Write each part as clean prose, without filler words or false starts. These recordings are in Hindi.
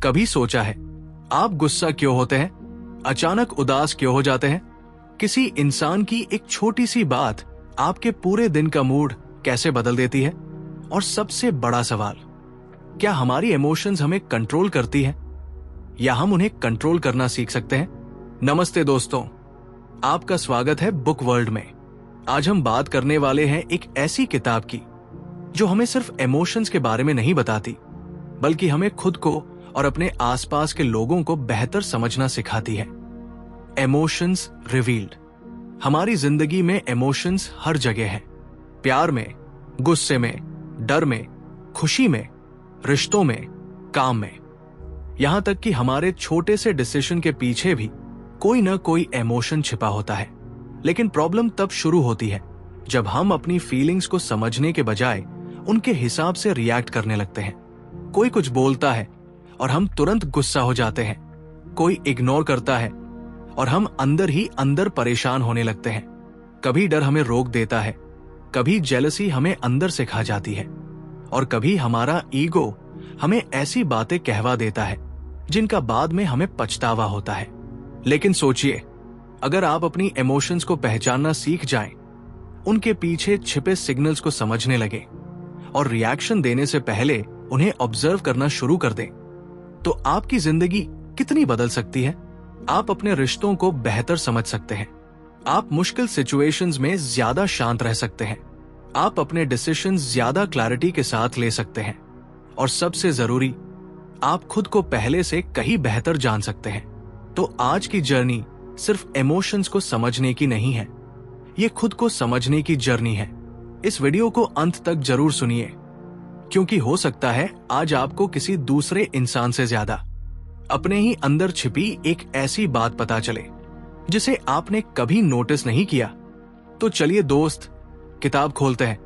कभी सोचा है आप गुस्सा क्यों होते हैं, अचानक उदास क्यों हो जाते हैं? किसी इंसान की एक छोटी सी बात आपके पूरे दिन का मूड कैसे बदल देती है? और सबसे बड़ा सवाल, क्या हमारी इमोशंस हमें कंट्रोल करती है या हम उन्हें कंट्रोल करना सीख सकते हैं? नमस्ते दोस्तों, आपका स्वागत है बुक वर्ल्ड में। आज हम बात करने वाले हैं एक ऐसी किताब की जो हमें सिर्फ इमोशंस के बारे में नहीं बताती, बल्कि हमें खुद को और अपने आसपास के लोगों को बेहतर समझना सिखाती है। Emotions revealed. हमारी जिंदगी में इमोशंस हर जगह हैं। प्यार में, गुस्से में, डर में, खुशी में, रिश्तों में, काम में। यहां तक कि हमारे छोटे से डिसीजन के पीछे भी कोई ना कोई इमोशन छिपा होता है। लेकिन प्रॉब्लम तब शुरू होती है जब हम अपनी फीलिंग्स को समझने के बजाय उनके हिसाब से रिएक्ट करने लगते हैं। कोई कुछ बोलता है और हम तुरंत गुस्सा हो जाते हैं। कोई इग्नोर करता है और हम अंदर ही अंदर परेशान होने लगते हैं। कभी डर हमें रोक देता है, कभी जेलसी हमें अंदर से खा जाती है, और कभी हमारा ईगो हमें ऐसी बातें कहवा देता है जिनका बाद में हमें पछतावा होता है। लेकिन सोचिए, अगर आप अपनी इमोशंस को पहचानना सीख जाएं, उनके पीछे छिपे सिग्नल्स को समझने लगे और रिएक्शन देने से पहले उन्हें ऑब्जर्व करना शुरू कर दें, तो आपकी जिंदगी कितनी बदल सकती है। आप अपने रिश्तों को बेहतर समझ सकते हैं, आप मुश्किल सिचुएशंस में ज्यादा शांत रह सकते हैं, आप अपने डिसीजंस ज्यादा क्लैरिटी के साथ ले सकते हैं, और सबसे जरूरी, आप खुद को पहले से कहीं बेहतर जान सकते हैं। तो आज की जर्नी सिर्फ इमोशंस को समझने की नहीं है, ये खुद को समझने की जर्नी है। इस वीडियो को अंत तक जरूर सुनिए, क्योंकि हो सकता है आज आपको किसी दूसरे इंसान से ज्यादा अपने ही अंदर छिपी एक ऐसी बात पता चले जिसे आपने कभी नोटिस नहीं किया। तो चलिए दोस्त, किताब खोलते हैं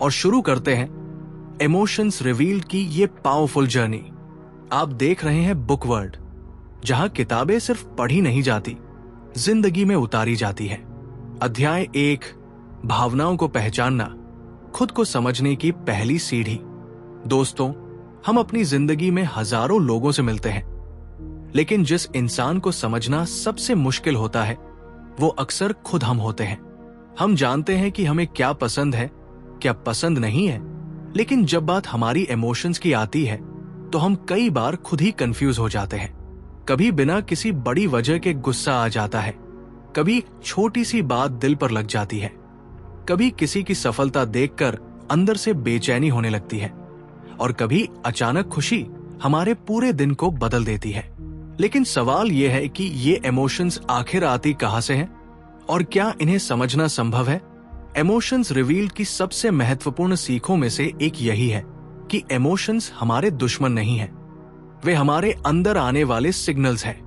और शुरू करते हैं इमोशंस रिवील्ड की ये पावरफुल जर्नी। आप देख रहे हैं बुक वर्ल्ड, जहां किताबें सिर्फ पढ़ी नहीं जाती, जिंदगी में उतारी जाती है। अध्याय 1, भावनाओं को पहचानना, खुद को समझने की पहली सीढ़ी। दोस्तों, हम अपनी जिंदगी में हजारों लोगों से मिलते हैं, लेकिन जिस इंसान को समझना सबसे मुश्किल होता है वो अक्सर खुद हम होते हैं। हम जानते हैं कि हमें क्या पसंद है, क्या पसंद नहीं है, लेकिन जब बात हमारी इमोशंस की आती है तो हम कई बार खुद ही कंफ्यूज हो जाते हैं। कभी बिना किसी बड़ी वजह के गुस्सा आ जाता है, कभी छोटी सी बात दिल पर लग जाती है, कभी किसी की सफलता देखकर अंदर से बेचैनी होने लगती है, और कभी अचानक खुशी हमारे पूरे दिन को बदल देती है। लेकिन सवाल यह है कि ये इमोशंस आखिर आती कहां से हैं, और क्या इन्हें समझना संभव है? इमोशंस रिवील्ड की सबसे महत्वपूर्ण सीखों में से एक यही है कि इमोशंस हमारे दुश्मन नहीं हैं, वे हमारे अंदर आने वाले सिग्नल्स हैं।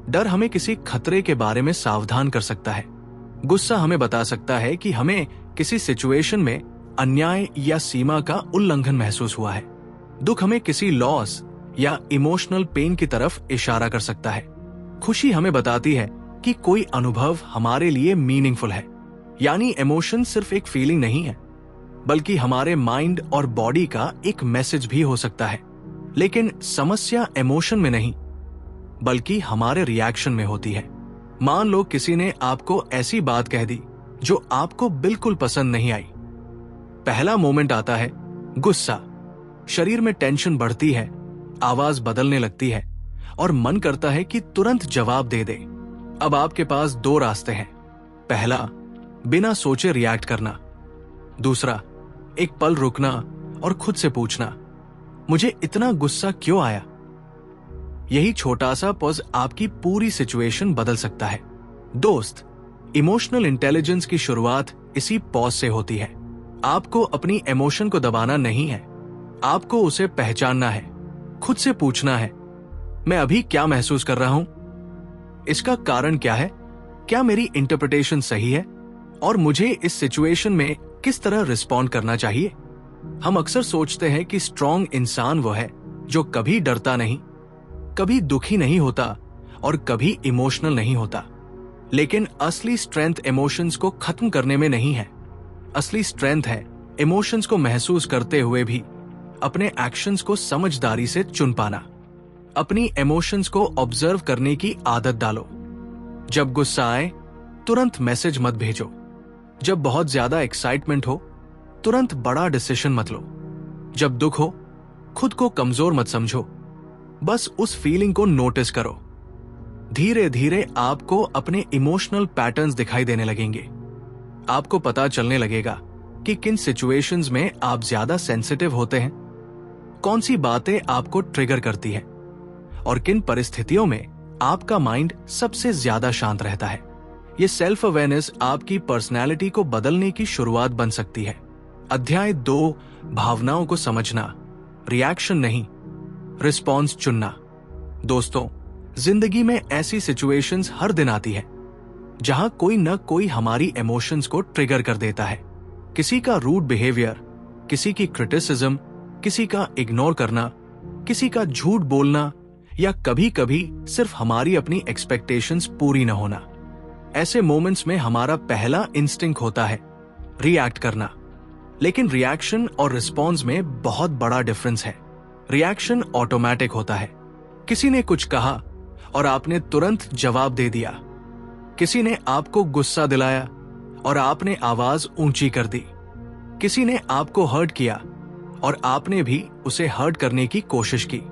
डर हमें किसी खतरे के बारे में सावधान कर सकता है, गुस्सा हमें बता सकता है कि हमें किसी सिचुएशन में अन्याय या सीमा का उल्लंघन महसूस हुआ है, दुख हमें किसी लॉस या इमोशनल पेन की तरफ इशारा कर सकता है, खुशी हमें बताती है कि कोई अनुभव हमारे लिए मीनिंगफुल है। यानी इमोशन सिर्फ एक फीलिंग नहीं है, बल्कि हमारे माइंड और बॉडी का एक मैसेज भी हो सकता है। लेकिन समस्या इमोशन में नहीं, बल्कि हमारे रिएक्शन में होती है। मान लो किसी ने आपको ऐसी बात कह दी जो आपको बिल्कुल पसंद नहीं आई। पहला मोमेंट आता है गुस्सा, शरीर में टेंशन बढ़ती है, आवाज बदलने लगती है और मन करता है कि तुरंत जवाब दे दे। अब आपके पास दो रास्ते हैं। पहला, बिना सोचे रिएक्ट करना। दूसरा, एक पल रुकना और खुद से पूछना, मुझे इतना गुस्सा क्यों आया? यही छोटा सा पॉज आपकी पूरी सिचुएशन बदल सकता है। दोस्त, इमोशनल इंटेलिजेंस की शुरुआत इसी पॉज से होती है। आपको अपनी इमोशन को दबाना नहीं है, आपको उसे पहचानना है, खुद से पूछना है, मैं अभी क्या महसूस कर रहा हूं? इसका कारण क्या है? क्या मेरी इंटरप्रिटेशन सही है? और मुझे इस सिचुएशन में किस तरह रिस्पॉन्ड करना चाहिए? हम अक्सर सोचते हैं कि स्ट्रॉन्ग इंसान वो है जो कभी डरता नहीं, कभी दुखी नहीं होता और कभी इमोशनल नहीं होता। लेकिन असली स्ट्रेंथ इमोशंस को खत्म करने में नहीं है। असली स्ट्रेंथ है इमोशंस को महसूस करते हुए भी अपने एक्शंस को समझदारी से चुन पाना। अपनी इमोशंस को ऑब्जर्व करने की आदत डालो। जब गुस्सा आए तुरंत मैसेज मत भेजो। जब बहुत ज्यादा एक्साइटमेंट हो तुरंत बड़ा डिसीजन मत लो। जब दुख हो खुद को कमजोर मत समझो, बस उस फीलिंग को नोटिस करो। धीरे धीरे आपको अपने इमोशनल पैटर्न्स दिखाई देने लगेंगे। आपको पता चलने लगेगा कि किन सिचुएशंस में आप ज्यादा सेंसिटिव होते हैं, कौन सी बातें आपको ट्रिगर करती हैं और किन परिस्थितियों में आपका माइंड सबसे ज्यादा शांत रहता है। ये सेल्फ अवेयरनेस आपकी पर्सनैलिटी को बदलने की शुरुआत बन सकती है। अध्याय 2, भावनाओं को समझना, रिएक्शन नहीं, रिस्पॉन्स चुनना। दोस्तों, जिंदगी में ऐसी सिचुएशंस हर दिन आती है जहां कोई न कोई हमारी इमोशंस को ट्रिगर कर देता है। किसी का रूड बिहेवियर, किसी की क्रिटिसिज्म, किसी का इग्नोर करना, किसी का झूठ बोलना या कभी कभी सिर्फ हमारी अपनी एक्सपेक्टेशंस पूरी न होना। ऐसे मोमेंट्स में हमारा पहला इंस्टिंक्ट होता है रिएक्ट करना। लेकिन रिएक्शन और रिस्पॉन्स में बहुत बड़ा डिफरेंस है। रिएक्शन ऑटोमेटिक होता है। किसी ने कुछ कहा और आपने तुरंत जवाब दे दिया। किसी ने आपको गुस्सा दिलाया और आपने आवाज ऊंची कर दी। किसी ने आपको हर्ट किया और आपने भी उसे हर्ट करने की कोशिश की।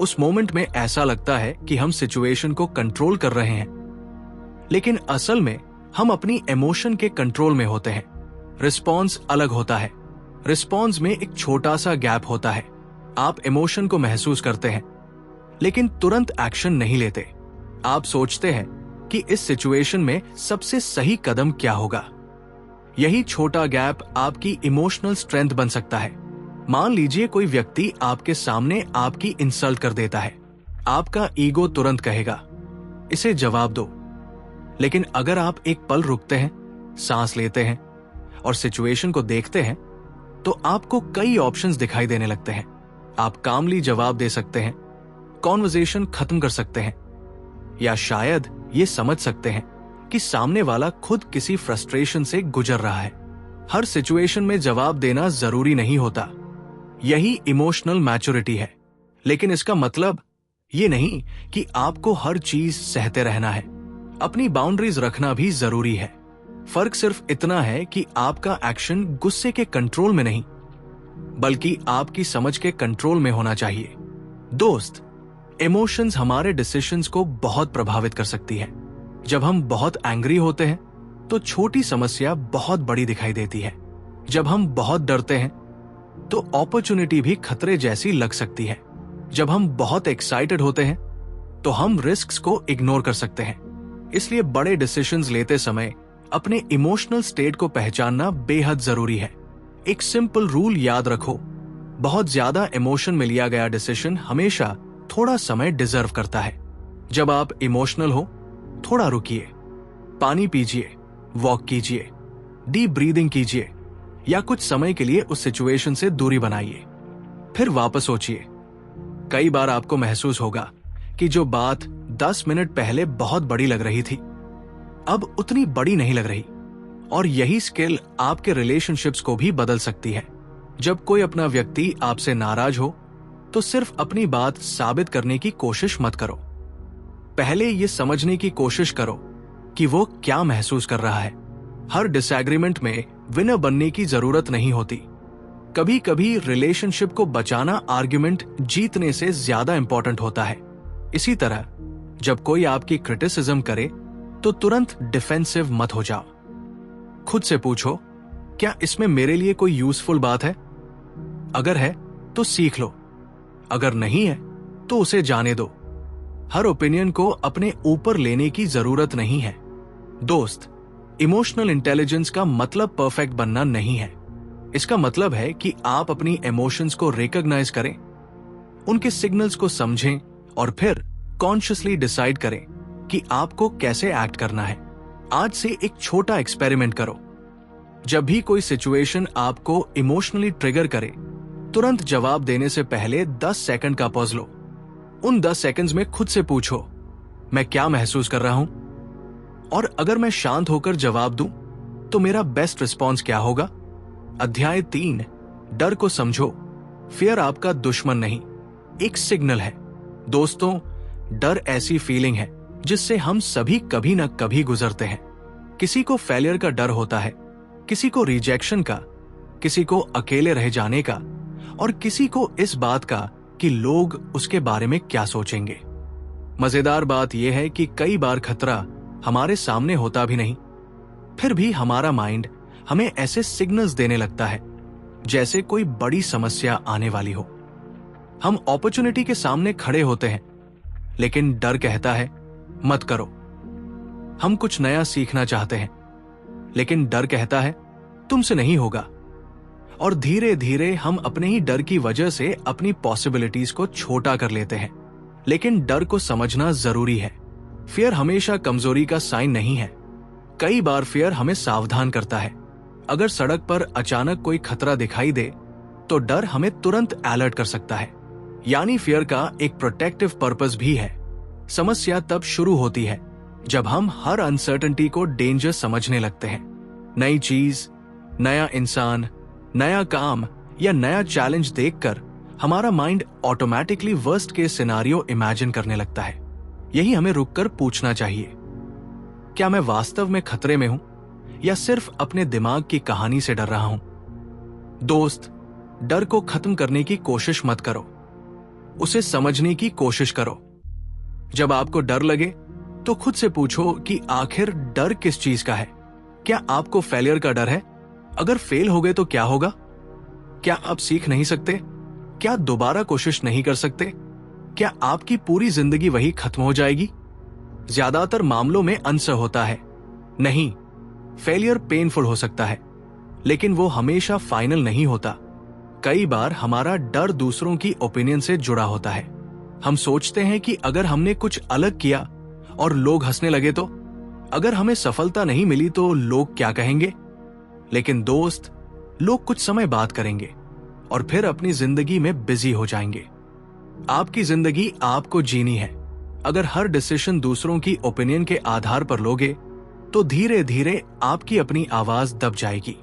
उस मोमेंट में ऐसा लगता है कि हम सिचुएशन को कंट्रोल कर रहे हैं, लेकिन असल में हम अपनी इमोशन के कंट्रोल में होते हैं। रिस्पॉन्स अलग होता है। रिस्पॉन्स में एक छोटा सा गैप होता है। आप इमोशन को महसूस करते हैं लेकिन तुरंत एक्शन नहीं लेते। आप सोचते हैं कि इस सिचुएशन में सबसे सही कदम क्या होगा। यही छोटा गैप आपकी इमोशनल स्ट्रेंथ बन सकता है। मान लीजिए कोई व्यक्ति आपके सामने आपकी इंसल्ट कर देता है। आपका ईगो तुरंत कहेगा इसे जवाब दो। लेकिन अगर आप एक पल रुकते हैं, सांस लेते हैं और सिचुएशन को देखते हैं तो आपको कई ऑप्शंस दिखाई देने लगते हैं। आप कामली जवाब दे सकते हैं, कॉन्वर्सेशन खत्म कर सकते हैं, या शायद ये समझ सकते हैं कि सामने वाला खुद किसी फ्रस्ट्रेशन से गुजर रहा है। हर सिचुएशन में जवाब देना जरूरी नहीं होता। यही इमोशनल मैच्योरिटी है। लेकिन इसका मतलब ये नहीं कि आपको हर चीज सहते रहना है। अपनी बाउंड्रीज रखना भी जरूरी है। फर्क सिर्फ इतना है कि आपका एक्शन गुस्से के कंट्रोल में नहीं बल्कि आपकी समझ के कंट्रोल में होना चाहिए। दोस्त, इमोशंस हमारे डिसीजंस को बहुत प्रभावित कर सकती है। जब हम बहुत एंग्री होते हैं तो छोटी समस्या बहुत बड़ी दिखाई देती है। जब हम बहुत डरते हैं तो अपॉर्चुनिटी भी खतरे जैसी लग सकती है। जब हम बहुत एक्साइटेड होते हैं तो हम रिस्क्स को इग्नोर कर सकते हैं। इसलिए बड़े डिसीजंस लेते समय अपने इमोशनल स्टेट को पहचानना बेहद जरूरी है। एक सिंपल रूल याद रखो, बहुत ज्यादा इमोशन में लिया गया डिसीजन हमेशा थोड़ा समय डिजर्व करता है। जब आप इमोशनल हो, थोड़ा रुकिए, पानी पीजिए, वॉक कीजिए, डीप ब्रीदिंग कीजिए या कुछ समय के लिए उस सिचुएशन से दूरी बनाइए, फिर वापस सोचिए। कई बार आपको महसूस होगा कि जो बात 10 मिनट पहले बहुत बड़ी लग रही थी अब उतनी बड़ी नहीं लग रही। और यही स्किल आपके रिलेशनशिप्स को भी बदल सकती है। जब कोई अपना व्यक्ति आपसे नाराज हो तो सिर्फ अपनी बात साबित करने की कोशिश मत करो। पहले ये समझने की कोशिश करो कि वो क्या महसूस कर रहा है। हर डिसएग्रीमेंट में विनर बनने की जरूरत नहीं होती। कभी कभी रिलेशनशिप को बचाना आर्ग्यूमेंट जीतने से ज्यादा इंपॉर्टेंट होता है। इसी तरह जब कोई आपकी क्रिटिसिज्म करे तो तुरंत डिफेंसिव मत हो जाओ। खुद से पूछो, क्या इसमें मेरे लिए कोई यूजफुल बात है? अगर है तो सीख लो, अगर नहीं है तो उसे जाने दो। हर ओपिनियन को अपने ऊपर लेने की जरूरत नहीं है। दोस्त, इमोशनल इंटेलिजेंस का मतलब परफेक्ट बनना नहीं है। इसका मतलब है कि आप अपनी इमोशंस को रिकॉग्नाइज करें, उनके सिग्नल्स को समझें और फिर कॉन्शियसली डिसाइड करें कि आपको कैसे एक्ट करना है। आज से एक छोटा एक्सपेरिमेंट करो। जब भी कोई सिचुएशन आपको इमोशनली ट्रिगर करे, तुरंत जवाब देने से पहले 10 सेकंड का पॉज लो। उन 10 सेकंड्स में खुद से पूछो, मैं क्या महसूस कर रहा हूं? और अगर मैं शांत होकर जवाब दूं, तो मेरा बेस्ट रिस्पॉन्स क्या होगा? अध्याय 3, डर को समझो। फियर आपका दुश्मन नहीं, एक सिग्नल है। दोस्तों, डर ऐसी फीलिंग है जिससे हम सभी कभी न कभी गुजरते हैं। किसी को फेलियर का डर होता है, किसी को रिजेक्शन का, किसी को अकेले रह जाने का, और किसी को इस बात का कि लोग उसके बारे में क्या सोचेंगे। मजेदार बात यह है कि कई बार खतरा हमारे सामने होता भी नहीं, फिर भी हमारा माइंड हमें ऐसे सिग्नल्स देने लगता है जैसे कोई बड़ी समस्या आने वाली हो। हम अपॉर्चुनिटी के सामने खड़े होते हैं, लेकिन डर कहता है मत करो। हम कुछ नया सीखना चाहते हैं, लेकिन डर कहता है तुमसे नहीं होगा। और धीरे धीरे हम अपने ही डर की वजह से अपनी पॉसिबिलिटीज को छोटा कर लेते हैं। लेकिन डर को समझना जरूरी है। फियर हमेशा कमजोरी का साइन नहीं है। कई बार फियर हमें सावधान करता है। अगर सड़क पर अचानक कोई खतरा दिखाई दे तो डर हमें तुरंत अलर्ट कर सकता है। यानी फियर का एक प्रोटेक्टिव पर्पस भी है। समस्या तब शुरू होती है जब हम हर अनसर्टेनिटी को डेंजर समझने लगते हैं। नई चीज, नया इंसान, नया काम या नया चैलेंज देखकर हमारा mind automatically worst case scenario imagine करने लगता है। यही हमें रुककर पूछना चाहिए, क्या मैं वास्तव में खतरे में हूं या सिर्फ अपने दिमाग की कहानी से डर रहा हूं? दोस्त, डर को खत्म करने की कोशिश मत करो, उसे समझने की कोशिश करो। जब आपको डर लगे तो खुद से पूछो कि आखिर डर किस चीज का है। क्या आपको फेलियर का डर है? अगर फेल हो गए तो क्या होगा? क्या आप सीख नहीं सकते? क्या दोबारा कोशिश नहीं कर सकते? क्या आपकी पूरी जिंदगी वही खत्म हो जाएगी? ज्यादातर मामलों में आंसर होता है नहीं। फेलियर पेनफुल हो सकता है, लेकिन वो हमेशा फाइनल नहीं होता। कई बार हमारा डर दूसरों की ओपिनियन से जुड़ा होता है। हम सोचते हैं कि अगर हमने कुछ अलग किया और लोग हंसने लगे तो, अगर हमें सफलता नहीं मिली तो लोग क्या कहेंगे? लेकिन दोस्त, लोग कुछ समय बात करेंगे और फिर अपनी जिंदगी में बिजी हो जाएंगे। आपकी जिंदगी आपको जीनी है। अगर हर डिसीजन दूसरों की ओपिनियन के आधार पर लोगे तो धीरे धीरे आपकी अपनी आवाज दब जाएगी।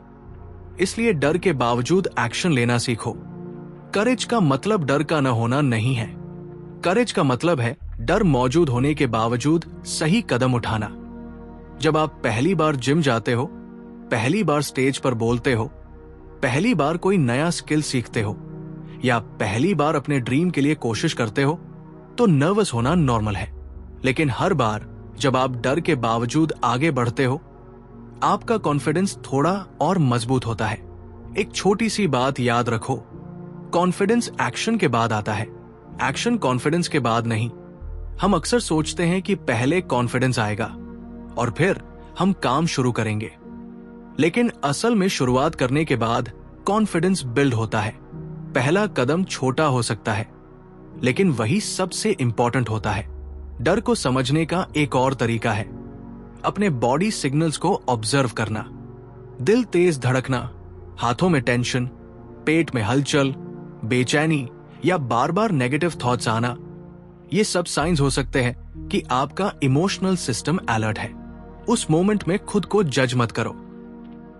इसलिए डर के बावजूद एक्शन लेना सीखो। करेज का मतलब डर का न होना नहीं है। करेज का मतलब है डर मौजूद होने के बावजूद सही कदम उठाना। जब आप पहली बार जिम जाते हो, पहली बार स्टेज पर बोलते हो, पहली बार कोई नया स्किल सीखते हो या पहली बार अपने ड्रीम के लिए कोशिश करते हो तो नर्वस होना नॉर्मल है। लेकिन हर बार जब आप डर के बावजूद आगे बढ़ते हो, आपका कॉन्फिडेंस थोड़ा और मजबूत होता है। एक छोटी सी बात याद रखो, कॉन्फिडेंस एक्शन के बाद आता है, एक्शन कॉन्फिडेंस के बाद नहीं। हम अक्सर सोचते हैं कि पहले कॉन्फिडेंस आएगा और फिर हम काम शुरू करेंगे, लेकिन असल में शुरुआत करने के बाद कॉन्फिडेंस बिल्ड होता है। पहला कदम छोटा हो सकता है, लेकिन वही सबसे इंपॉर्टेंट होता है। डर को समझने का एक और तरीका है अपने बॉडी सिग्नल्स को ऑब्जर्व करना। दिल तेज धड़कना, हाथों में टेंशन, पेट में हलचल, बेचैनी या बार बार नेगेटिव थॉट्स आना, ये सब साइंस हो सकते हैं कि आपका इमोशनल सिस्टम अलर्ट है। उस मोमेंट में खुद को जज मत करो।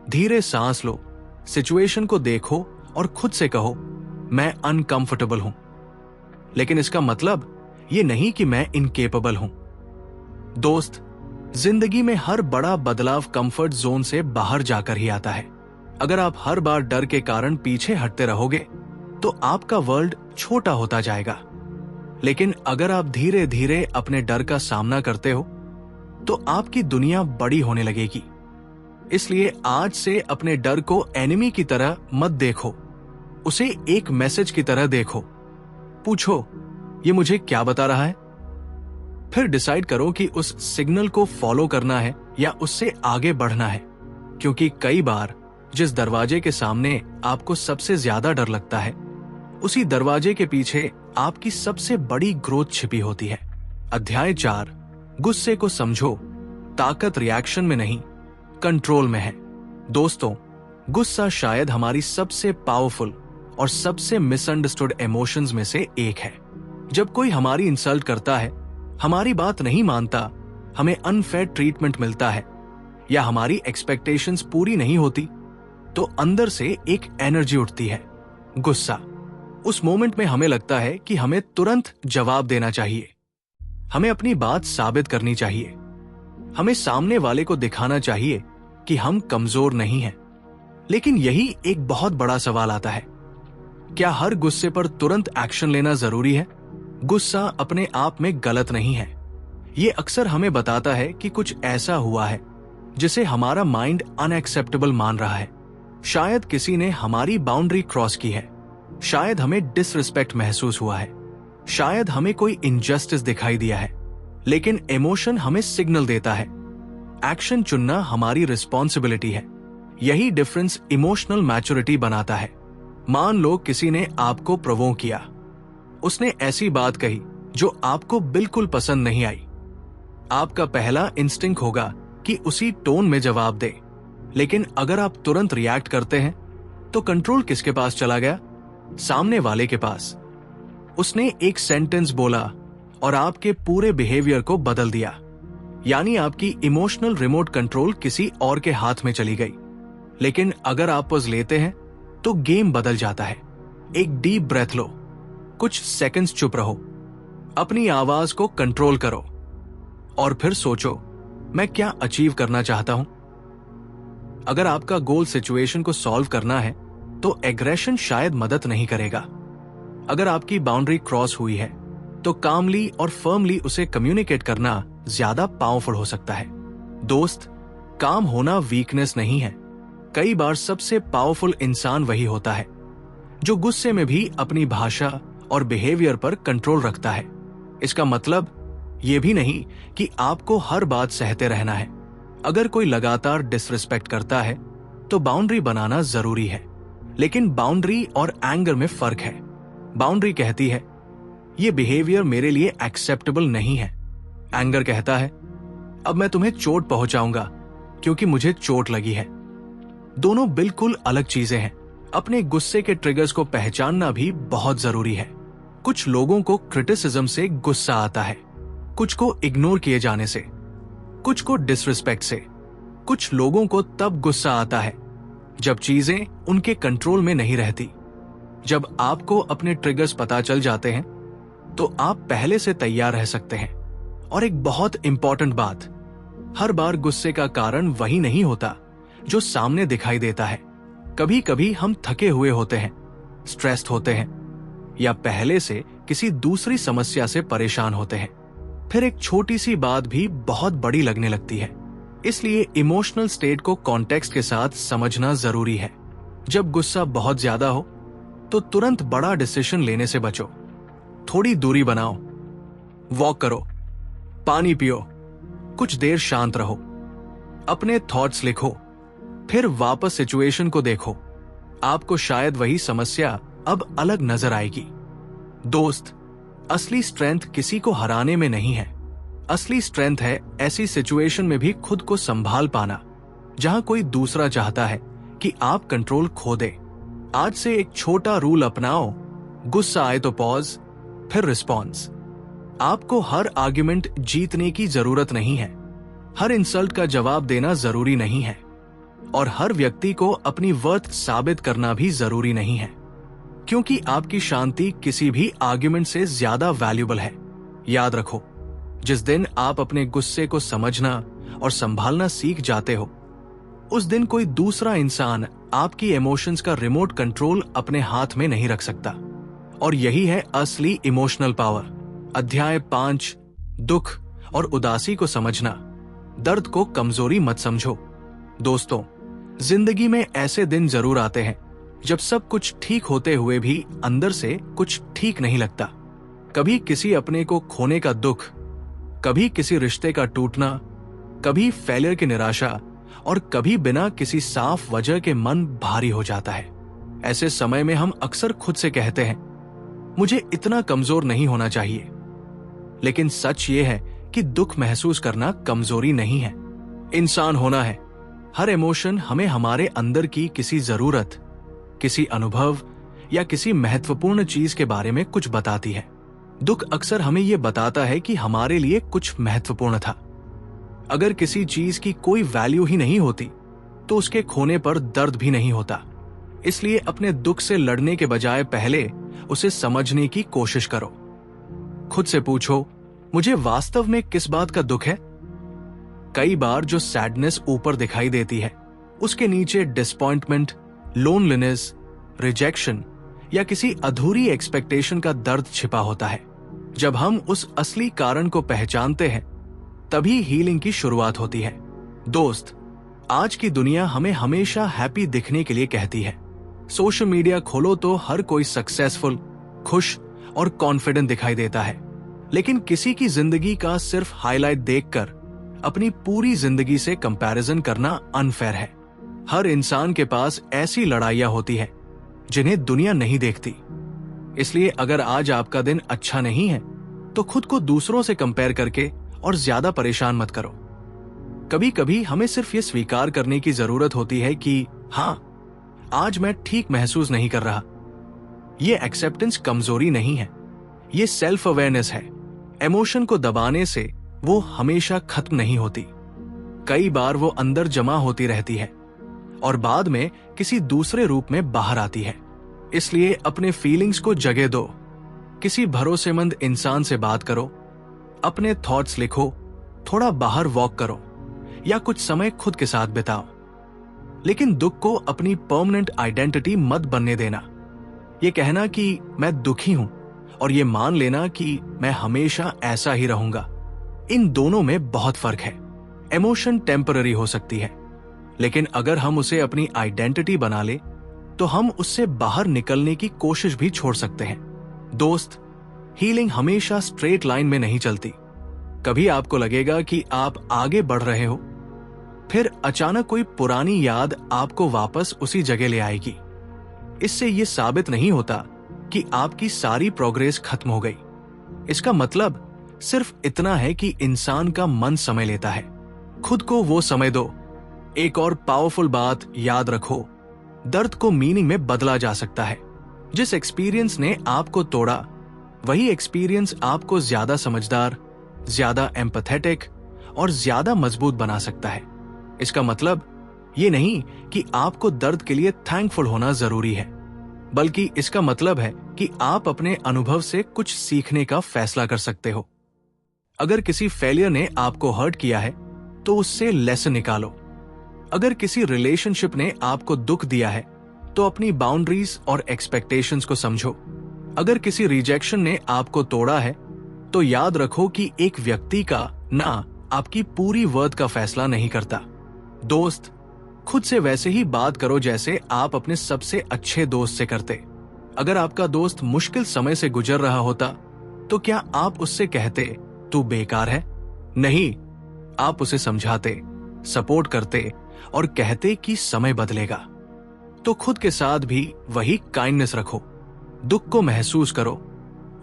धीरे सांस लो, सिचुएशन को देखो और खुद से कहो मैं अनकंफर्टेबल हूं, लेकिन इसका मतलब ये नहीं कि मैं इनकेपेबल हूं। दोस्त, जिंदगी में हर बड़ा बदलाव कंफर्ट जोन से बाहर जाकर ही आता है। अगर आप हर बार डर के कारण पीछे हटते रहोगे तो आपका वर्ल्ड छोटा होता जाएगा। लेकिन अगर आप धीरे धीरे अपने डर का सामना करते हो तो आपकी दुनिया बड़ी होने लगेगी। इसलिए आज से अपने डर को एनिमी की तरह मत देखो, उसे एक मैसेज की तरह देखो। पूछो ये मुझे क्या बता रहा है, फिर डिसाइड करो कि उस सिग्नल को फॉलो करना है या उससे आगे बढ़ना है। क्योंकि कई बार जिस दरवाजे के सामने आपको सबसे ज्यादा डर लगता है, उसी दरवाजे के पीछे आपकी सबसे बड़ी ग्रोथ छिपी होती है। अध्याय 4, गुस्से को समझो। ताकत रिएक्शन में नहीं, कंट्रोल में है। दोस्तों, गुस्सा शायद हमारी सबसे पावरफुल और सबसे मिसअंडरस्टूड इमोशंस में से एक है। जब कोई हमारी इंसल्ट करता है, हमारी बात नहीं मानता, हमें अनफेयर ट्रीटमेंट मिलता है या हमारी एक्सपेक्टेशंस पूरी नहीं होती, तो अंदर से एक एनर्जी उठती है, गुस्सा। उस मोमेंट में हमें लगता है कि हमें तुरंत जवाब देना चाहिए, हमें अपनी बात साबित करनी चाहिए, हमें सामने वाले को दिखाना चाहिए कि हम कमजोर नहीं हैं। लेकिन यही एक बहुत बड़ा सवाल आता है, क्या हर गुस्से पर तुरंत एक्शन लेना जरूरी है? गुस्सा अपने आप में गलत नहीं है। ये अक्सर हमें बताता है कि कुछ ऐसा हुआ है जिसे हमारा माइंड अनएक्सेप्टेबल मान रहा है। शायद किसी ने हमारी बाउंड्री क्रॉस की है, शायद हमें डिसरिस्पेक्ट महसूस हुआ है, शायद हमें कोई इनजस्टिस दिखाई दिया है। लेकिन इमोशन हमें सिग्नल देता है, एक्शन चुनना हमारी रिस्पॉन्सिबिलिटी है। यही डिफरेंस इमोशनल मैच्योरिटी बनाता है। मान लो किसी ने आपको प्रोवोक किया, उसने ऐसी बात कही जो आपको बिल्कुल पसंद नहीं आई। आपका पहला इंस्टिंक्ट होगा कि उसी टोन में जवाब दे। लेकिन अगर आप तुरंत रिएक्ट करते हैं तो कंट्रोल किसके पास चला गया? सामने वाले के पास। उसने एक सेंटेंस बोला और आपके पूरे बिहेवियर को बदल दिया। यानी आपकी इमोशनल रिमोट कंट्रोल किसी और के हाथ में चली गई। लेकिन अगर आप पॉज लेते हैं तो गेम बदल जाता है। एक डीप ब्रेथ लो, कुछ सेकंड्स चुप रहो, अपनी आवाज को कंट्रोल करो और फिर सोचो, मैं क्या अचीव करना चाहता हूं? अगर आपका गोल सिचुएशन को सॉल्व करना है तो एग्रेशन शायद मदद नहीं करेगा। अगर आपकी बाउंड्री क्रॉस हुई है तो कामली और फर्मली उसे कम्युनिकेट करना ज्यादा पावरफुल हो सकता है। दोस्त, काम होना वीकनेस नहीं है। कई बार सबसे पावरफुल इंसान वही होता है जो गुस्से में भी अपनी भाषा और बिहेवियर पर कंट्रोल रखता है। इसका मतलब यह भी नहीं कि आपको हर बात सहते रहना है। अगर कोई लगातार डिसरिस्पेक्ट करता है तो बाउंड्री बनाना जरूरी है। लेकिन बाउंड्री और एंगर में फर्क है। बाउंड्री कहती है यह बिहेवियर मेरे लिए एक्सेप्टेबल नहीं है। एंगर कहता है अब मैं तुम्हें चोट पहुंचाऊंगा क्योंकि मुझे चोट लगी है। दोनों बिल्कुल अलग चीजें हैं। अपने गुस्से के ट्रिगर्स को पहचानना भी बहुत जरूरी है। कुछ लोगों को क्रिटिसिज्म से गुस्सा आता है, कुछ को इग्नोर किए जाने से, कुछ को डिसरिस्पेक्ट से। कुछ लोगों को तब गुस्सा आता है जब चीजें उनके कंट्रोल में नहीं रहती। जब आपको अपने ट्रिगर्स पता चल जाते हैं तो आप पहले से तैयार रह सकते हैं। और एक बहुत इंपॉर्टेंट बात, हर बार गुस्से का कारण वही नहीं होता जो सामने दिखाई देता है। कभी कभी हम थके हुए होते हैं, स्ट्रेस्ड होते हैं, या पहले से किसी दूसरी समस्या से परेशान होते हैं। फिर एक छोटी सी बात भी बहुत बड़ी लगने लगती है। इसलिए इमोशनल स्टेट को कॉन्टेक्स्ट के साथ समझना जरूरी है। जब गुस्सा बहुत ज्यादा हो तो तुरंत बड़ा डिसीजन लेने से बचो। थोड़ी दूरी बनाओ, वॉक करो, पानी पियो, कुछ देर शांत रहो, अपने थॉट्स लिखो, फिर वापस सिचुएशन को देखो। आपको शायद वही समस्या अब अलग नजर आएगी। दोस्त, असली स्ट्रेंथ किसी को हराने में नहीं है। असली स्ट्रेंथ है ऐसी सिचुएशन में भी खुद को संभाल पाना जहां कोई दूसरा चाहता है कि आप कंट्रोल खो दे। आज से एक छोटा रूल अपनाओ, गुस्सा आए तो पॉज, फिर रिस्पॉन्स। आपको हर आर्ग्यूमेंट जीतने की जरूरत नहीं है, हर इंसल्ट का जवाब देना जरूरी नहीं है, और हर व्यक्ति को अपनी वर्थ साबित करना भी जरूरी नहीं है, क्योंकि आपकी शांति किसी भी आर्ग्यूमेंट से ज्यादा वैल्यूबल है। याद रखो, जिस दिन आप अपने गुस्से को समझना और संभालना सीख जाते हो, उस दिन कोई दूसरा इंसान आपकी इमोशंस का रिमोट कंट्रोल अपने हाथ में नहीं रख सकता। और यही है असली इमोशनल पावर। अध्याय 5, दुख और उदासी को समझना। दर्द को कमजोरी मत समझो। दोस्तों, जिंदगी में ऐसे दिन जरूर आते हैं जब सब कुछ ठीक होते हुए भी अंदर से कुछ ठीक नहीं लगता। कभी किसी अपने को खोने का दुख, कभी किसी रिश्ते का टूटना, कभी फेलियर की निराशा, और कभी बिना किसी साफ वजह के मन भारी हो जाता है। ऐसे समय में हम अक्सर खुद से कहते हैं, मुझे इतना कमजोर नहीं होना चाहिए। लेकिन सच ये है कि दुख महसूस करना कमजोरी नहीं है, इंसान होना है। हर इमोशन हमें हमारे अंदर की किसी जरूरत, किसी अनुभव या किसी महत्वपूर्ण चीज के बारे में कुछ बताती है। दुख अक्सर हमें यह बताता है कि हमारे लिए कुछ महत्वपूर्ण था। अगर किसी चीज की कोई वैल्यू ही नहीं होती तो उसके खोने पर दर्द भी नहीं होता। इसलिए अपने दुख से लड़ने के बजाय पहले उसे समझने की कोशिश करो। खुद से पूछो, मुझे वास्तव में किस बात का दुख है? कई बार जो सैडनेस ऊपर दिखाई देती है, उसके नीचे डिसअपॉइंटमेंट, लोनलीनेस, रिजेक्शन या किसी अधूरी एक्सपेक्टेशन का दर्द छिपा होता है। जब हम उस असली कारण को पहचानते हैं, तभी हीलिंग की शुरुआत होती है। दोस्त, आज की दुनिया हमें हमेशा हैप्पी दिखने के लिए कहती है। सोशल मीडिया खोलो तो हर कोई सक्सेसफुल, खुश और कॉन्फिडेंट दिखाई देता है। लेकिन किसी की जिंदगी का सिर्फ हाईलाइट देखकर अपनी पूरी जिंदगी से कंपैरिजन करना अनफेयर है। हर इंसान के पास ऐसी लड़ाइयां होती है जिन्हें दुनिया नहीं देखती। इसलिए अगर आज आपका दिन अच्छा नहीं है, तो खुद को दूसरों से कंपेयर करके और ज्यादा परेशान मत करो। कभी कभी हमें सिर्फ ये स्वीकार करने की जरूरत होती है कि हाँ, आज मैं ठीक महसूस नहीं कर रहा। ये एक्सेप्टेंस कमजोरी नहीं है, ये सेल्फ अवेयरनेस है। इमोशन को दबाने से वो हमेशा खत्म नहीं होती। कई बार वो अंदर जमा होती रहती है और बाद में किसी दूसरे रूप में बाहर आती है। इसलिए अपने फीलिंग्स को जगह दो। किसी भरोसेमंद इंसान से बात करो, अपने थॉट्स लिखो, थोड़ा बाहर वॉक करो या कुछ समय खुद के साथ बिताओ। लेकिन दुख को अपनी परमानेंट आइडेंटिटी मत बनने देना। ये कहना कि मैं दुखी हूं और ये मान लेना कि मैं हमेशा ऐसा ही रहूंगा, इन दोनों में बहुत फर्क है। इमोशन टेम्पररी हो सकती है, लेकिन अगर हम उसे अपनी आइडेंटिटी बना ले तो हम उससे बाहर निकलने की कोशिश भी छोड़ सकते हैं। दोस्त, हीलिंग हमेशा स्ट्रेट लाइन में नहीं चलती। कभी आपको लगेगा कि आप आगे बढ़ रहे हो, फिर अचानक कोई पुरानी याद आपको वापस उसी जगह ले आएगी। इससे यह साबित नहीं होता कि आपकी सारी प्रोग्रेस खत्म हो गई। इसका मतलब सिर्फ इतना है कि इंसान का मन समय लेता है। खुद को वो समय दो। एक और पावरफुल बात याद रखो, दर्द को मीनिंग में बदला जा सकता है। जिस एक्सपीरियंस ने आपको तोड़ा, वही एक्सपीरियंस आपको ज्यादा समझदार, ज्यादा एम्पैथेटिक और ज्यादा मजबूत बना सकता है। इसका मतलब ये नहीं कि आपको दर्द के लिए थैंकफुल होना जरूरी है, बल्कि इसका मतलब है कि आप अपने अनुभव से कुछ सीखने का फैसला कर सकते हो। अगर किसी फेलियर ने आपको हर्ट किया है, तो उससे लेसन निकालो। अगर किसी रिलेशनशिप ने आपको दुख दिया है, तो अपनी बाउंड्रीज और एक्सपेक्टेशंस को समझो। अगर किसी रिजेक्शन ने आपको तोड़ा है, तो याद रखो कि एक व्यक्ति का ना आपकी पूरी वर्थ का फैसला नहीं करता। दोस्त, खुद से वैसे ही बात करो जैसे आप अपने सबसे अच्छे दोस्त से करते। अगर आपका दोस्त मुश्किल समय से गुजर रहा होता, तो क्या आप उससे कहते तू बेकार है? नहीं, आप उसे समझाते, सपोर्ट करते और कहते कि समय बदलेगा। तो खुद के साथ भी वही काइंडनेस रखो। दुख को महसूस करो,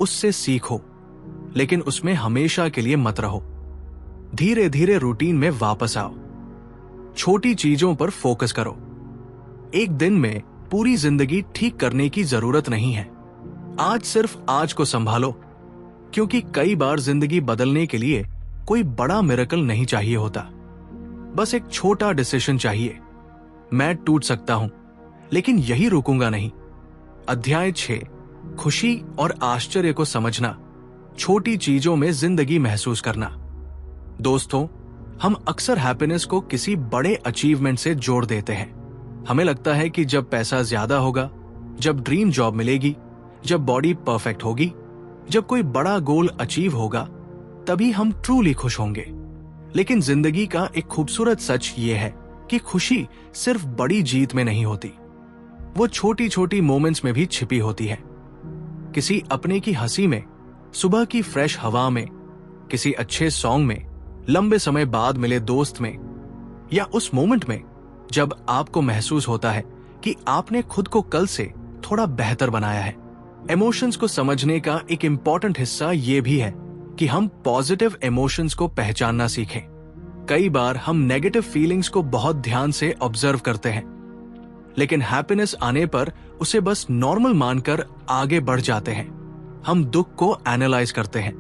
उससे सीखो, लेकिन उसमें हमेशा के लिए मत रहो। धीरे धीरे रूटीन में वापस आओ। छोटी चीजों पर फोकस करो। एक दिन में पूरी जिंदगी ठीक करने की जरूरत नहीं है। आज सिर्फ आज को संभालो, क्योंकि कई बार जिंदगी बदलने के लिए कोई बड़ा मिरेकल नहीं चाहिए होता। बस एक छोटा डिसीजन चाहिए। मैं टूट सकता हूं, लेकिन यही रुकूंगा नहीं। अध्याय 6, खुशी और आश्चर्य को समझना, छोटी चीजों में जिंदगी महसूस करना। दोस्तों, हम अक्सर हैप्पीनेस को किसी बड़े अचीवमेंट से जोड़ देते हैं। हमें लगता है कि जब पैसा ज्यादा होगा, जब ड्रीम जॉब मिलेगी, जब बॉडी परफेक्ट होगी, जब कोई बड़ा गोल अचीव होगा, तभी हम ट्रूली खुश होंगे। लेकिन जिंदगी का एक खूबसूरत सच ये है कि खुशी सिर्फ बड़ी जीत में नहीं होती, वो छोटी छोटी मोमेंट्स में भी छिपी होती है। किसी अपने की हंसी में, सुबह की फ्रेश हवा में, किसी अच्छे सॉन्ग में, लंबे समय बाद मिले दोस्त में, या उस मोमेंट में जब आपको महसूस होता है कि आपने खुद को कल से थोड़ा बेहतर बनाया है। इमोशंस को समझने का एक इंपॉर्टेंट हिस्सा ये भी है कि हम पॉजिटिव इमोशंस को पहचानना सीखें। कई बार हम नेगेटिव फीलिंग्स को बहुत ध्यान से ऑब्जर्व करते हैं, लेकिन हैप्पीनेस आने पर उसे बस नॉर्मल मानकर आगे बढ़ जाते हैं। हम दुख को एनालाइज करते हैं,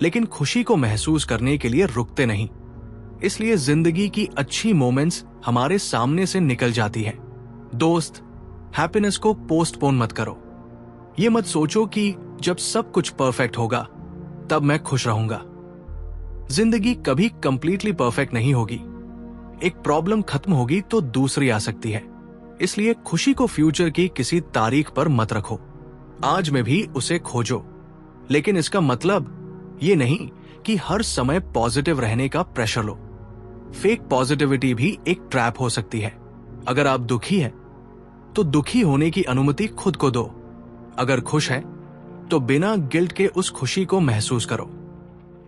लेकिन खुशी को महसूस करने के लिए रुकते नहीं। इसलिए जिंदगी की अच्छी मोमेंट्स हमारे सामने से निकल जाती है। दोस्त, हैप्पीनेस को पोस्टपोन मत करो। ये मत सोचो कि जब सब कुछ परफेक्ट होगा तब मैं खुश रहूंगा। जिंदगी कभी कंप्लीटली परफेक्ट नहीं होगी। एक प्रॉब्लम खत्म होगी तो दूसरी आ सकती है। इसलिए खुशी को फ्यूचर की किसी तारीख पर मत रखो, आज में भी उसे खोजो। लेकिन इसका मतलब ये नहीं कि हर समय पॉजिटिव रहने का प्रेशर लो। फेक पॉजिटिविटी भी एक ट्रैप हो सकती है। अगर आप दुखी हैं तो दुखी होने की अनुमति खुद को दो। अगर खुश है तो बिना गिल्ट के उस खुशी को महसूस करो।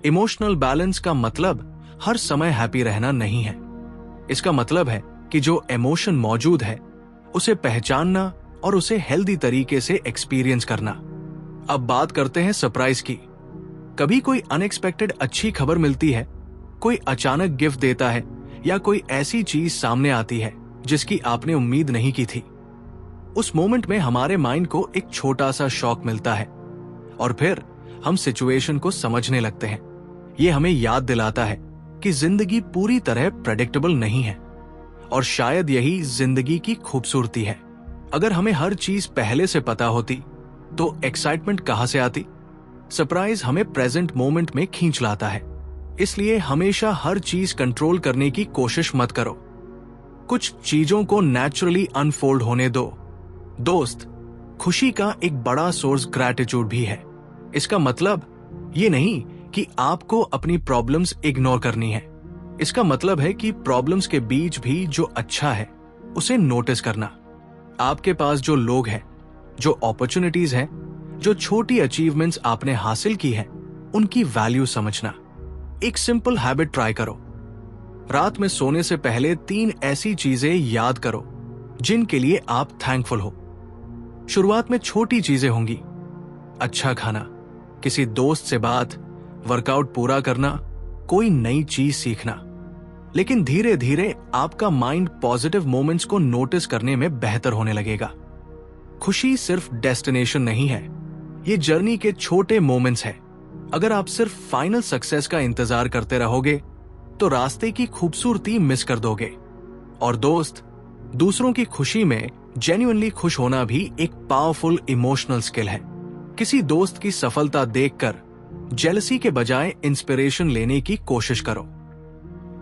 इमोशनल बैलेंस का मतलब हर समय हैप्पी रहना नहीं है। इसका मतलब है कि जो इमोशन मौजूद है उसे पहचानना और उसे हेल्दी तरीके से एक्सपीरियंस करना। अब बात करते हैं सरप्राइज की। कभी कोई अनएक्सपेक्टेड अच्छी खबर मिलती है, कोई अचानक गिफ्ट देता है या कोई ऐसी चीज सामने आती है जिसकी आपने उम्मीद नहीं की थी। उस मोमेंट में हमारे माइंड को एक छोटा सा शॉक मिलता है और फिर हम सिचुएशन को समझने लगते हैं। ये हमें याद दिलाता है कि जिंदगी पूरी तरह प्रेडिक्टेबल नहीं है और शायद यही जिंदगी की खूबसूरती है। अगर हमें हर चीज पहले से पता होती तो एक्साइटमेंट कहां से आती। सरप्राइज हमें प्रेजेंट मोमेंट में खींच लाता है। इसलिए हमेशा हर चीज कंट्रोल करने की कोशिश मत करो। कुछ चीजों को नेचुरली अनफोल्ड होने दो। दोस्त, खुशी का एक बड़ा सोर्स ग्रैटिट्यूड भी है। इसका मतलब ये नहीं कि आपको अपनी प्रॉब्लम्स इग्नोर करनी है। इसका मतलब है कि प्रॉब्लम्स के बीच भी जो अच्छा है उसे नोटिस करना। आपके पास जो लोग हैं, जो अपॉर्चुनिटीज हैं, जो छोटी अचीवमेंट्स आपने हासिल की हैं, उनकी वैल्यू समझना। एक सिंपल हैबिट ट्राई करो। रात में सोने से पहले 3 ऐसी चीजें याद करो जिनके लिए आप थैंकफुल हो। शुरुआत में छोटी चीजें होंगी, अच्छा खाना, किसी दोस्त से बात, वर्कआउट पूरा करना, कोई नई चीज सीखना। लेकिन धीरे धीरे आपका माइंड पॉजिटिव मोमेंट्स को नोटिस करने में बेहतर होने लगेगा। खुशी सिर्फ डेस्टिनेशन नहीं है, ये जर्नी के छोटे मोमेंट्स है। अगर आप सिर्फ फाइनल सक्सेस का इंतजार करते रहोगे तो रास्ते की खूबसूरती मिस कर दोगे। और दोस्त, दूसरों की खुशी में जेन्युइनली खुश होना भी एक पावरफुल इमोशनल स्किल है। किसी दोस्त की सफलता देखकर जेलसी के बजाय इंस्पिरेशन लेने की कोशिश करो।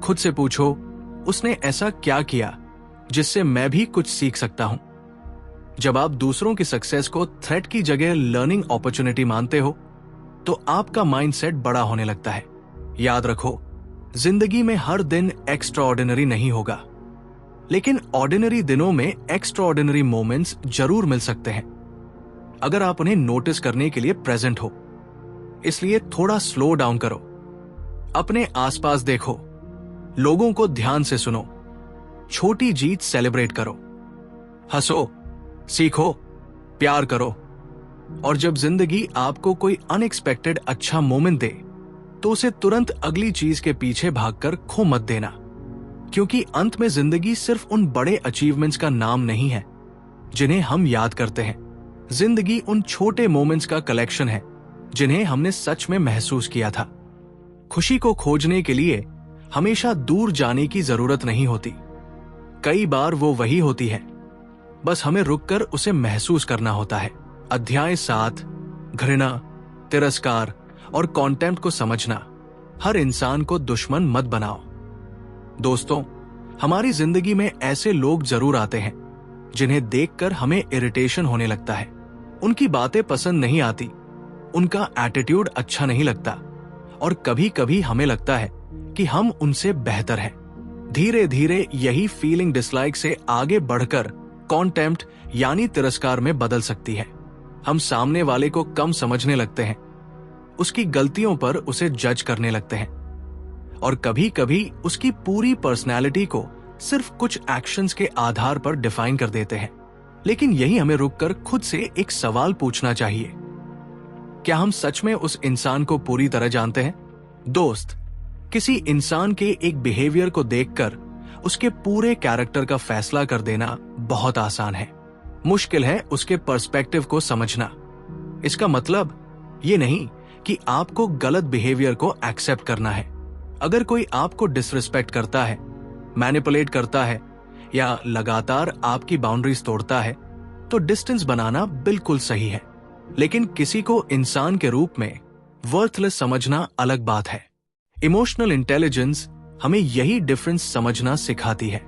खुद से पूछो, उसने ऐसा क्या किया जिससे मैं भी कुछ सीख सकता हूं। जब आप दूसरों की सक्सेस को थ्रेट की जगह लर्निंग अपॉर्चुनिटी मानते हो तो आपका माइंडसेट बड़ा होने लगता है। याद रखो, जिंदगी में हर दिन एक्स्ट्राऑर्डिनरी नहीं होगा, लेकिन ऑर्डिनरी दिनों में एक्स्ट्राऑर्डिनरी मोमेंट्स जरूर मिल सकते हैं अगर आप उन्हें नोटिस करने के लिए प्रेजेंट हो। इसलिए थोड़ा स्लो डाउन करो, अपने आसपास देखो, लोगों को ध्यान से सुनो, छोटी जीत सेलिब्रेट करो, हंसो, सीखो, प्यार करो। और जब जिंदगी आपको कोई अनएक्सपेक्टेड अच्छा मोमेंट दे तो उसे तुरंत अगली चीज के पीछे भागकर खो मत देना, क्योंकि अंत में जिंदगी सिर्फ उन बड़े अचीवमेंट्स का नाम नहीं है जिन्हें हम याद करते हैं। जिंदगी उन छोटे मोमेंट्स का कलेक्शन है जिन्हें हमने सच में महसूस किया था। खुशी को खोजने के लिए हमेशा दूर जाने की जरूरत नहीं होती। कई बार वो वही होती है, बस हमें रुककर उसे महसूस करना होता है। अध्याय 7, घृणा, तिरस्कार और कॉन्टेम्प्ट को समझना। हर इंसान को दुश्मन मत बनाओ। दोस्तों, हमारी जिंदगी में ऐसे लोग जरूर आते हैं जिन्हें देखकर हमें इरिटेशन होने लगता है। उनकी बातें पसंद नहीं आती, उनका एटीट्यूड अच्छा नहीं लगता और कभी कभी हमें लगता है कि हम उनसे बेहतर हैं। धीरे धीरे यही फीलिंग डिसलाइक से आगे बढ़कर कॉन्टेम्प्ट यानी तिरस्कार में बदल सकती है। हम सामने वाले को कम समझने लगते हैं, उसकी गलतियों पर उसे जज करने लगते हैं और कभी कभी उसकी पूरी पर्सनैलिटी को सिर्फ कुछ एक्शंस के आधार पर डिफाइन कर देते हैं। लेकिन यही हमें रुककर खुद से एक सवाल पूछना चाहिए, क्या हम सच में उस इंसान को पूरी तरह जानते हैं? दोस्त, किसी इंसान के एक बिहेवियर को देखकर उसके पूरे कैरेक्टर का फैसला कर देना बहुत आसान है। मुश्किल है उसके पर्सपेक्टिव को समझना। इसका मतलब ये नहीं कि आपको गलत बिहेवियर को एक्सेप्ट करना है। अगर कोई आपको डिसरिस्पेक्ट करता है, मैनिपुलेट करता है या लगातार आपकी बाउंड्रीज तोड़ता है तो डिस्टेंस बनाना बिल्कुल सही है। लेकिन किसी को इंसान के रूप में वर्थलेस समझना अलग बात है। इमोशनल इंटेलिजेंस हमें यही डिफरेंस समझना सिखाती है।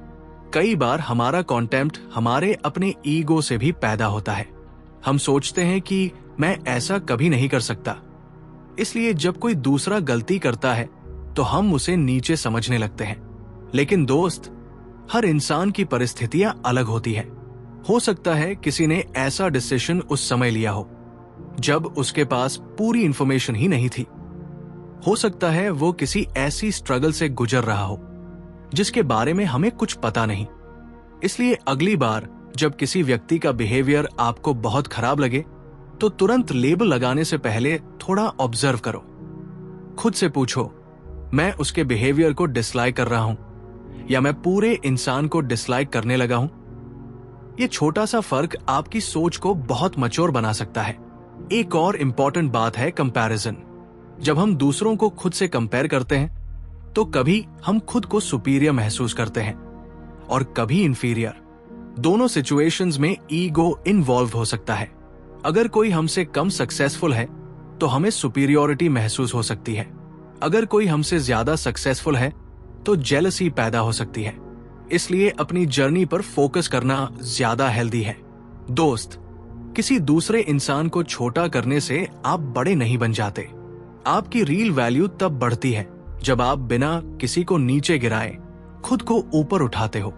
कई बार हमारा कॉन्टेम्प्ट हमारे अपने ईगो से भी पैदा होता है। हम सोचते हैं कि मैं ऐसा कभी नहीं कर सकता, इसलिए जब कोई दूसरा गलती करता है तो हम उसे नीचे समझने लगते हैं। लेकिन दोस्त, हर इंसान की परिस्थितियां अलग होती है। हो सकता है किसी ने ऐसा डिसीजन उस समय लिया हो जब उसके पास पूरी इंफॉर्मेशन ही नहीं थी। हो सकता है वो किसी ऐसी स्ट्रगल से गुजर रहा हो जिसके बारे में हमें कुछ पता नहीं। इसलिए अगली बार जब किसी व्यक्ति का बिहेवियर आपको बहुत खराब लगे तो तुरंत लेबल लगाने से पहले थोड़ा ऑब्जर्व करो। खुद से पूछो, मैं उसके बिहेवियर को डिसलाइक कर रहा हूं या मैं पूरे इंसान को डिसलाइक करने लगा हूं? यह छोटा सा फर्क आपकी सोच को बहुत मैच्योर बना सकता है। एक और इंपॉर्टेंट बात है कंपैरिजन। जब हम दूसरों को खुद से कंपेयर करते हैं तो कभी हम खुद को सुपीरियर महसूस करते हैं और कभी इंफीरियर। दोनों सिचुएशंस में ईगो इन्वॉल्व हो सकता है। अगर कोई हमसे कम सक्सेसफुल है तो हमें सुपीरियोरिटी महसूस हो सकती है। अगर कोई हमसे ज्यादा सक्सेसफुल है तो जेलसी पैदा हो सकती है। इसलिए अपनी जर्नी पर फोकस करना ज्यादा हेल्दी है। दोस्त, किसी दूसरे इंसान को छोटा करने से आप बड़े नहीं बन जाते। आपकी रियल वैल्यू तब बढ़ती है जब आप बिना किसी को नीचे गिराए खुद को ऊपर उठाते हो।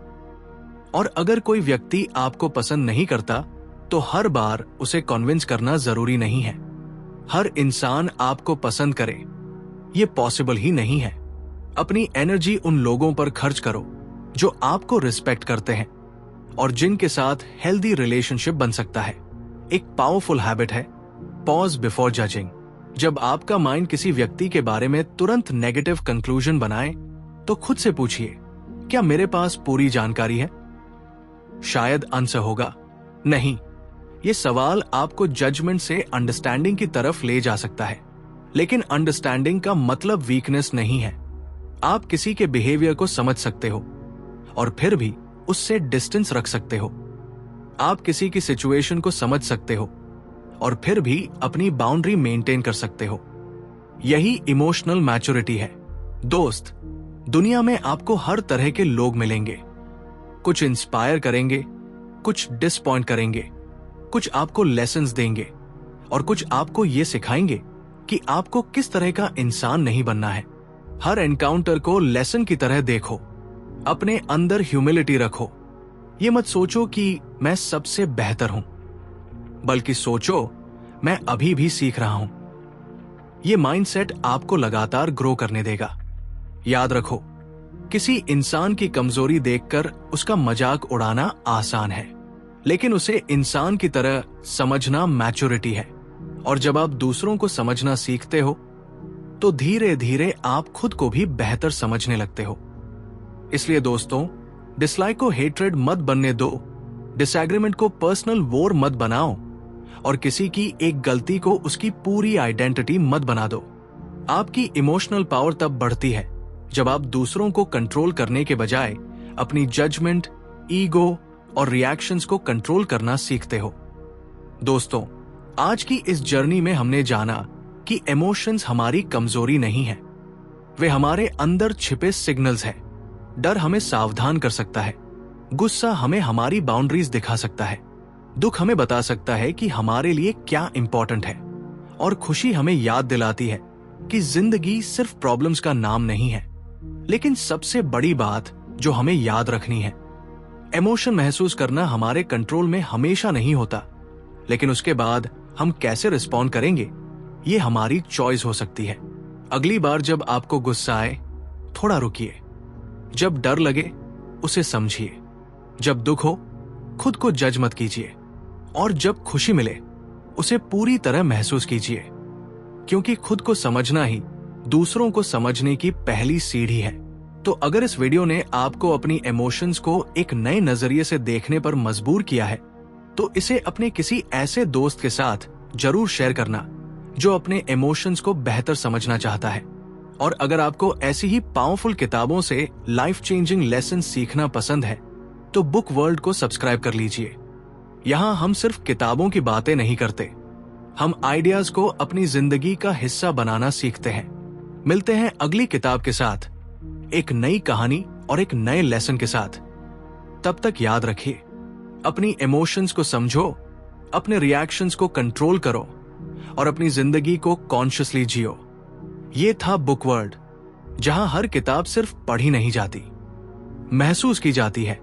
और अगर कोई व्यक्ति आपको पसंद नहीं करता तो हर बार उसे कन्विंस करना जरूरी नहीं है। हर इंसान आपको पसंद करे, ये पॉसिबल ही नहीं है। अपनी एनर्जी उन लोगों पर खर्च करो जो आपको रिस्पेक्ट करते हैं और जिनके साथ हेल्दी रिलेशनशिप बन सकता है। एक पावरफुल हैबिट है पॉज बिफोर जजिंग। जब आपका माइंड किसी व्यक्ति के बारे में तुरंत नेगेटिव कंक्लूजन बनाए तो खुद से पूछिए, क्या मेरे पास पूरी जानकारी है? शायद आंसर होगा नहीं। ये सवाल आपको जजमेंट से अंडरस्टैंडिंग की तरफ ले जा सकता है, लेकिन अंडरस्टैंडिंग का मतलब वीकनेस नहीं है। आप किसी के बिहेवियर को समझ सकते हो और फिर भी उससे डिस्टेंस रख सकते हो। आप किसी की सिचुएशन को समझ सकते हो और फिर भी अपनी बाउंड्री मेंटेन कर सकते हो। यही इमोशनल मैच्योरिटी है। दोस्त, दुनिया में आपको हर तरह के लोग मिलेंगे। कुछ इंस्पायर करेंगे, कुछ डिसपॉइंट करेंगे, कुछ आपको लेसन्स देंगे और कुछ आपको ये सिखाएंगे कि आपको किस तरह का इंसान नहीं बनना है। हर एनकाउंटर को लेसन की तरह देखो। अपने अंदर ह्यूमिलिटी रखो। ये मत सोचो कि मैं सबसे बेहतर हूं, बल्कि सोचो मैं अभी भी सीख रहा हूं। ये माइंडसेट आपको लगातार ग्रो करने देगा। याद रखो, किसी इंसान की कमजोरी देखकर उसका मजाक उड़ाना आसान है, लेकिन उसे इंसान की तरह समझना मैच्योरिटी है। और जब आप दूसरों को समझना सीखते हो तो धीरे धीरे आप खुद को भी बेहतर समझने लगते हो। इसलिए दोस्तों, डिसलाइक को हेट्रेड मत बनने दो, डिसएग्रीमेंट को पर्सनल वॉर मत बनाओ और किसी की एक गलती को उसकी पूरी आइडेंटिटी मत बना दो। आपकी इमोशनल पावर तब बढ़ती है जब आप दूसरों को कंट्रोल करने के बजाय अपनी जजमेंट, ईगो और रिएक्शंस को कंट्रोल करना सीखते हो। दोस्तों, आज की इस जर्नी में हमने जाना कि इमोशंस हमारी कमजोरी नहीं है, वे हमारे अंदर छिपे सिग्नल्स हैं। डर हमें सावधान कर सकता है, गुस्सा हमें हमारी बाउंड्रीज दिखा सकता है, दुख हमें बता सकता है कि हमारे लिए क्या इंपॉर्टेंट है, और खुशी हमें याद दिलाती है कि जिंदगी सिर्फ प्रॉब्लम्स का नाम नहीं है। लेकिन सबसे बड़ी बात जो हमें याद रखनी है, इमोशन महसूस करना हमारे कंट्रोल में हमेशा नहीं होता, लेकिन उसके बाद हम कैसे रिस्पॉन्ड करेंगे ये हमारी चॉइस हो सकती है। अगली बार जब आपको गुस्सा आए, थोड़ा रुकिए। जब डर लगे, उसे समझिए। जब दुख हो, खुद को जज मत कीजिए। और जब खुशी मिले, उसे पूरी तरह महसूस कीजिए, क्योंकि खुद को समझना ही दूसरों को समझने की पहली सीढ़ी है। तो अगर इस वीडियो ने आपको अपनी इमोशंस को एक नए नजरिए से देखने पर मजबूर किया है, तो इसे अपने किसी ऐसे दोस्त के साथ जरूर शेयर करना जो अपने इमोशंस को बेहतर समझना चाहता है। और अगर आपको ऐसी ही पावरफुल किताबों से लाइफ चेंजिंग लेसन सीखना पसंद है, तो बुक वर्ल्ड को सब्सक्राइब कर लीजिए। यहाँ हम सिर्फ किताबों की बातें नहीं करते, हम आइडियाज को अपनी जिंदगी का हिस्सा बनाना सीखते हैं। मिलते हैं अगली किताब के साथ, एक नई कहानी और एक नए लेसन के साथ। तब तक याद रखिए, अपनी इमोशंस को समझो, अपने रिएक्शंस को कंट्रोल करो और अपनी जिंदगी को कॉन्शियसली जियो। ये था बुक वर्ल्ड, जहां हर किताब सिर्फ पढ़ी नहीं जाती, महसूस की जाती है।